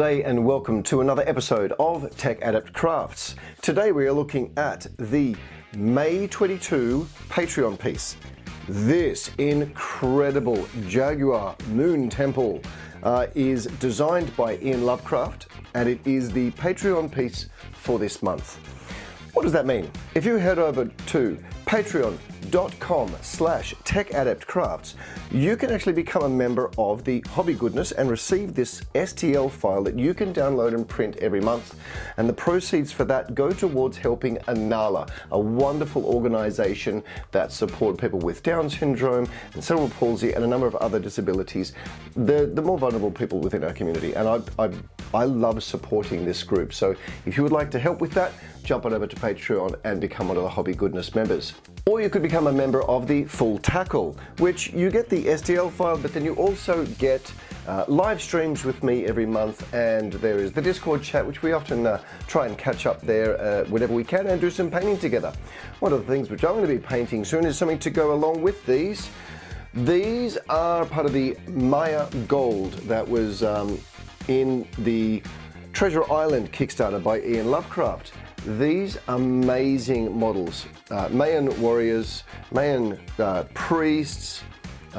G'day and welcome to another episode of Tech Adept Crafts. Today we are looking at the May 22 Patreon piece. This incredible Jaguar Temple is designed by Ian Lovecraft, and it is the Patreon piece for this month. What does that mean? If you head over to patreon.com/techadeptcrafts, you can actually become a member of the Hobby Goodness and receive this STL file that you can download and print every month. And the proceeds for that go towards helping Anala, a wonderful organization that support people with Down syndrome and cerebral palsy and a number of other disabilities, the more vulnerable people within our community. And I love supporting this group. So if you would like to help with that, jump on over to Patreon and become one of the Hobby Goodness members. Or you could become a member of the Full Tackle, which you get the STL file, but then you also get live streams with me every month, and there is the Discord chat, which we often try and catch up there whenever we can and do some painting together. One of the things which I'm going to be painting soon is something to go along with these. These are part of the Maya Gold that was in the Treasure Island Kickstarter by Ian Lovecraft. These amazing models, Mayan warriors, Mayan priests. They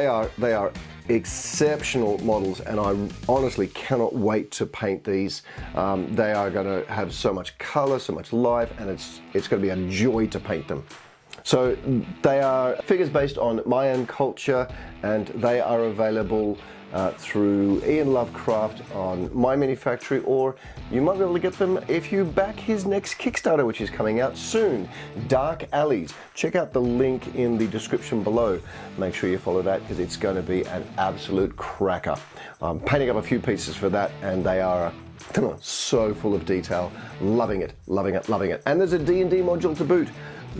are exceptional models, and I honestly cannot wait to paint these. They are going to have so much color, so much life, and it's going to be a joy to paint them. So they are figures based on Mayan culture, and they are available through Ian Lovecraft on MyMiniFactory, or you might be able to get them if you back his next Kickstarter, which is coming out soon, Dark Alleys. Check out the link in the description below. Make sure you follow that because it's going to be an absolute cracker. I'm painting up a few pieces for that, and they are so full of detail. Loving it, loving it, loving it. And there's a D&D module to boot.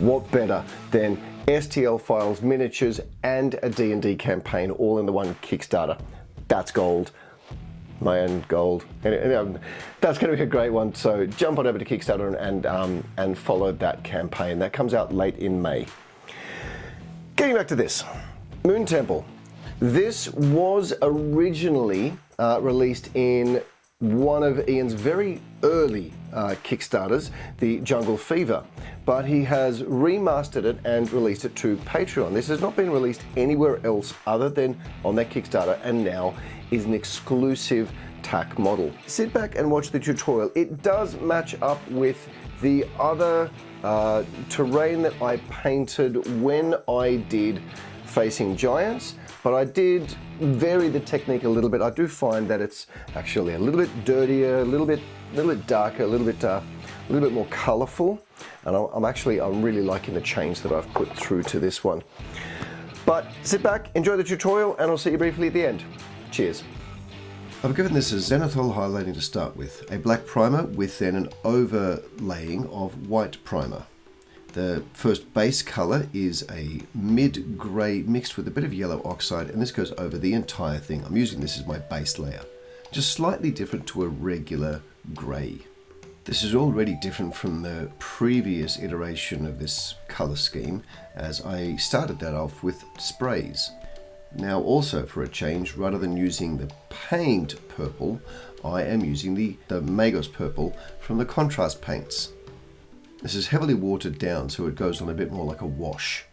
What better than STL files, miniatures, and a D&D campaign all in the one Kickstarter? That's gold. Mayan gold. And that's going to be a great one. So jump on over to Kickstarter and follow that campaign. That comes out late in May. Getting back to this, Moon Temple. This was originally released in one of Ian's very early Kickstarters, the Jungle Fever, but he has remastered it and released it to Patreon. This has not been released anywhere else other than on that Kickstarter, and now is an exclusive tack model. Sit back and watch the tutorial. It does match up with the other terrain that I painted when I did Facing Giants, but I did vary the technique a little bit. I do find that it's actually a little bit dirtier, a little bit darker, a little bit more colorful, and I'm really liking the change that I've put through to this one. But sit back, enjoy the tutorial, and I'll see you briefly at the end. Cheers. I've given this a zenithal highlighting to start with, a black primer with then an overlaying of white primer. The first base color is a mid-gray mixed with a bit of yellow oxide, and this goes over the entire thing. I'm using this as my base layer, just slightly different to a regular gray. This is already different from the previous iteration of this color scheme, as I started that off with sprays. Now also, for a change, rather than using the paint purple, I am using the Magos purple from the contrast paints. This is heavily watered down, so it goes on a bit more like a wash.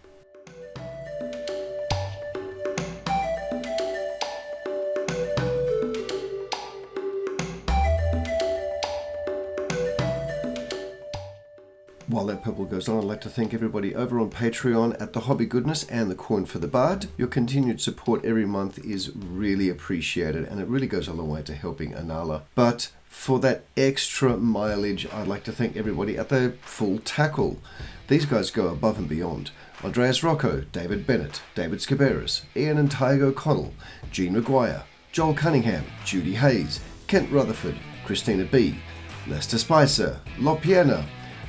While that purple goes on, I'd like to thank everybody over on Patreon at the Hobby Goodness and the Coin for the Bard. Your continued support every month is really appreciated, and it really goes a long way to helping Anala. But for that extra mileage, I'd like to thank everybody at the Full Tackle. These guys go above and beyond. Andreas Rocco, David Bennett, David Scaberis, Ian and Tygo O'Connell, Jean Maguire, Joel Cunningham, Judy Hayes, Kent Rutherford, Christina B, Lester Spicer, Lopiena,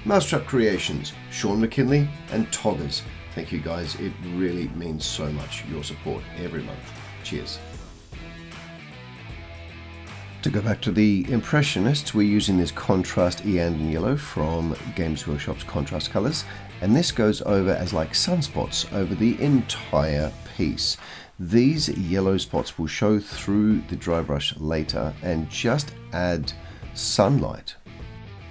Mousetrap Creations, Sean McKinley, and Toggers. Thank you guys, it really means so much, your support every month. Cheers. To go back to the Impressionists, we're using this contrast Iyandan yellow from Games Workshop's Contrast Colors, and this goes over as like sunspots over the entire piece. These yellow spots will show through the dry brush later and just add sunlight.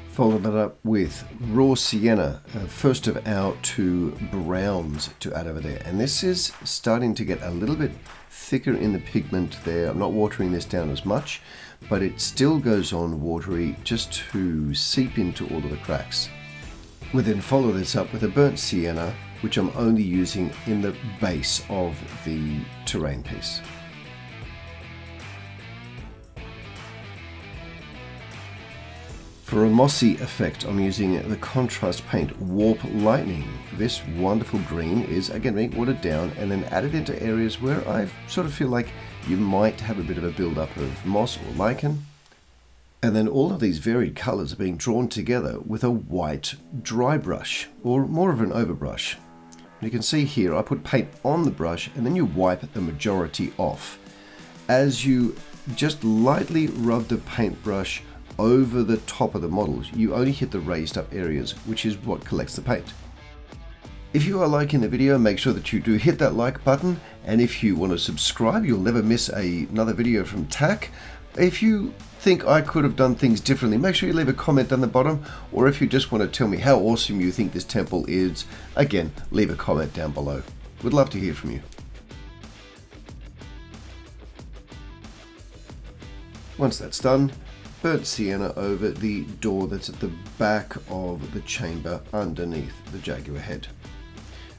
Follow that up with raw sienna, first of our two browns to add over there. And this is starting to get a little bit thicker in the pigment there. I'm not watering this down as much, but it still goes on watery just to seep into all of the cracks. We then follow this up with a burnt sienna, which I'm only using in the base of the terrain piece. For a mossy effect, I'm using the contrast paint Warp Lightning. This wonderful green is again being watered down and then added into areas where I sort of feel like you might have a bit of a build-up of moss or lichen. And then all of these varied colors are being drawn together with a white dry brush, or more of an overbrush. You can see here I put paint on the brush and then you wipe the majority off. As you just lightly rub the paintbrush over the top of the models, you only hit the raised up areas, which is what collects the paint. If you are liking the video, make sure that you do hit that like button, and if you want to subscribe, you'll never miss another video from Tack. If you think I could have done things differently, make sure you leave a comment down the bottom, or if you just want to tell me how awesome you think this temple is, again, leave a comment down below. We'd love to hear from you. Once that's done, burnt sienna over the door that's at the back of the chamber underneath the Jaguar head.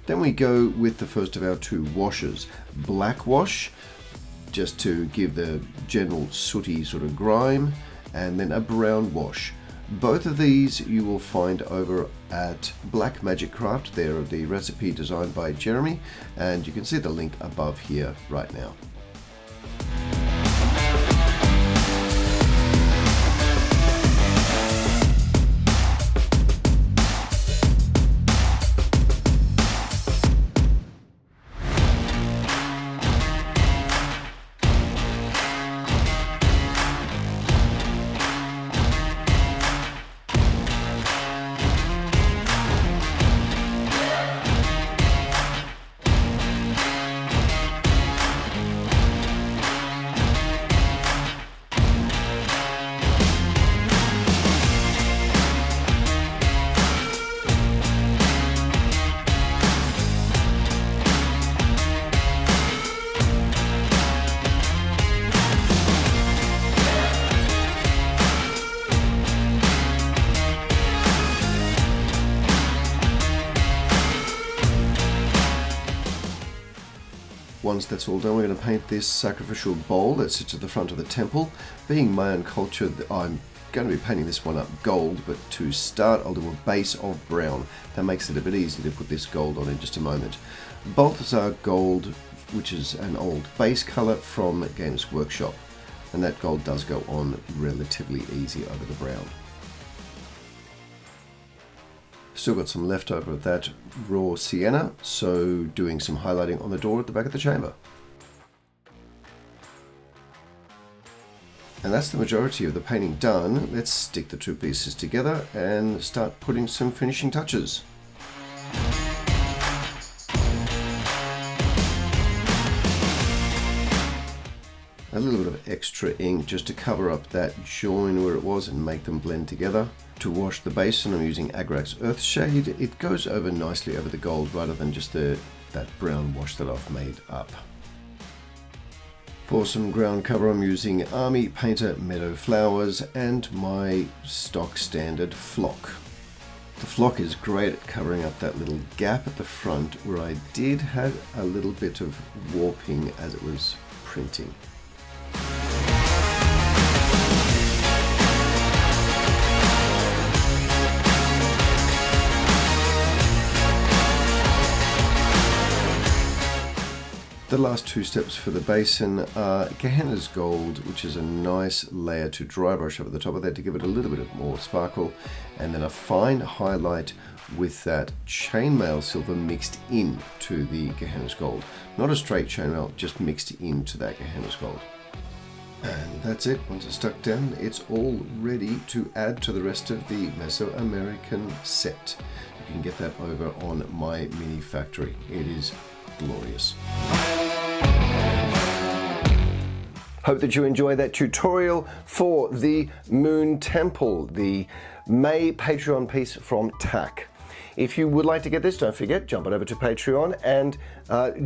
Then we go with the first of our two washes, black wash, just to give the general sooty sort of grime, and then a brown wash. Both of these you will find over at Black Magic Craft. They're the recipe designed by Jeremy, and you can see the link above here right now. Once that's all done, we're going to paint this sacrificial bowl that sits at the front of the temple. Being my own culture, I'm going to be painting this one up gold, but to start I'll do a base of brown. That makes it a bit easy to put this gold on in just a moment. Balthasar gold, which is an old base color from Games Workshop, and that gold does go on relatively easy over the brown. Still got some left over of that raw sienna, so doing some highlighting on the door at the back of the chamber. And that's the majority of the painting done. Let's stick the two pieces together and start putting some finishing touches. A little bit of extra ink just to cover up that join where it was and make them blend together. To wash the basin, I'm using Agrax Earthshade. It goes over nicely over the gold rather than just that brown wash that I've made up. For some ground cover, I'm using Army Painter Meadow Flowers and my stock standard flock. The flock is great at covering up that little gap at the front where I did have a little bit of warping as it was printing. The last two steps for the basin are Gehenna's Gold, which is a nice layer to dry brush over the top of that to give it a little bit of more sparkle, and then a fine highlight with that Chainmail silver mixed in to the Gehenna's Gold. Not a straight chainmail, just mixed into that Gehenna's Gold. And that's it. Once it's stuck down, it's all ready to add to the rest of the Mesoamerican set. You can get that over on MyMiniFactory. It is glorious. Hope that you enjoy that tutorial for the Moon Temple, the May Patreon piece from Tack. If you would like to get this, don't forget, jump on over to Patreon and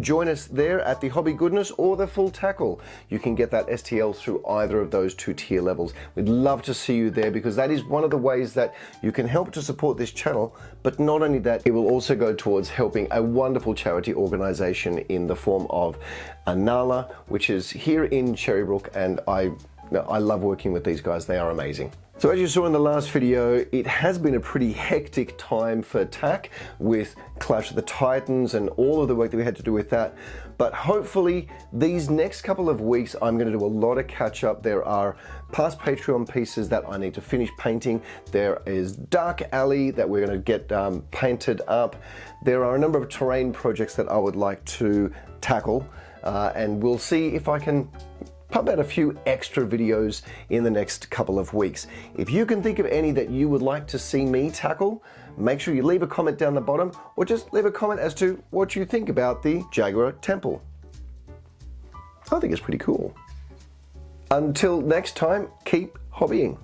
join us there at the Hobby Goodness or the Full Tackle. You can get that STL through either of those 2 tier levels. We'd love to see you there because that is one of the ways that you can help to support this channel. But not only that, it will also go towards helping a wonderful charity organization in the form of Anala, which is here in Cherrybrook, and I love working with these guys. They are amazing. So as you saw in the last video, it has been a pretty hectic time for Tack with Clash of the Titans and all of the work that we had to do with that. But hopefully these next couple of weeks, I'm going to do a lot of catch up. There are past Patreon pieces that I need to finish painting. There is Dark Alley that we're going to get painted up. There are a number of terrain projects that I would like to tackle, and we'll see if I can pump out a few extra videos in the next couple of weeks. If you can think of any that you would like to see me tackle, make sure you leave a comment down the bottom, or just leave a comment as to what you think about the Jaguar Temple. I think it's pretty cool. Until next time, keep hobbying.